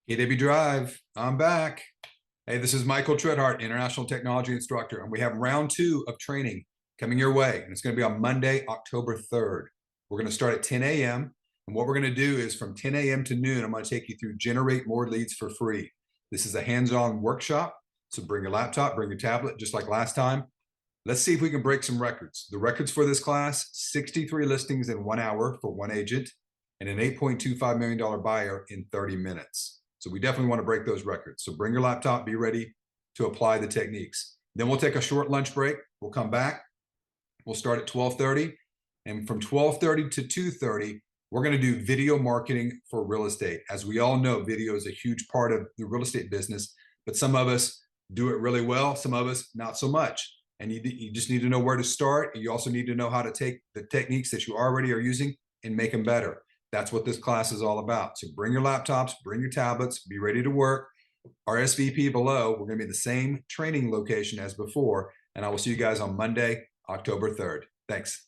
KW Drive, I'm back. Hey, this is Michael Treadhart, International Technology Instructor, and we have round 2 of training coming your way, and it's going to be on Monday, October 3rd. We're going to start at 10 a.m., and what we're going to do is from 10 a.m. to noon, I'm going to take you through Generate More Leads for free. This is a hands-on workshop, so bring your laptop, bring your tablet, just like last time. Let's see if we can break some records. The records for this class, 63 listings in 1 hour for one agent, and an $8.25 million buyer in 30 minutes. So we definitely want to break those records. So bring your laptop, be ready to apply the techniques. Then we'll take a short lunch break. We'll come back. We'll start at 12:30. And from 12:30 to 2:30, we're going to do video marketing for real estate. As we all know, video is a huge part of the real estate business, but some of us do it really well. Some of us not so much. And you just need to know where to start. You also need to know how to take the techniques that you already are using and make them better. That's what this class is all about. So bring your laptops, bring your tablets, be ready to work. RSVP below. We're going to be in the same training location as before. And I will see you guys on Monday, October 3rd. Thanks.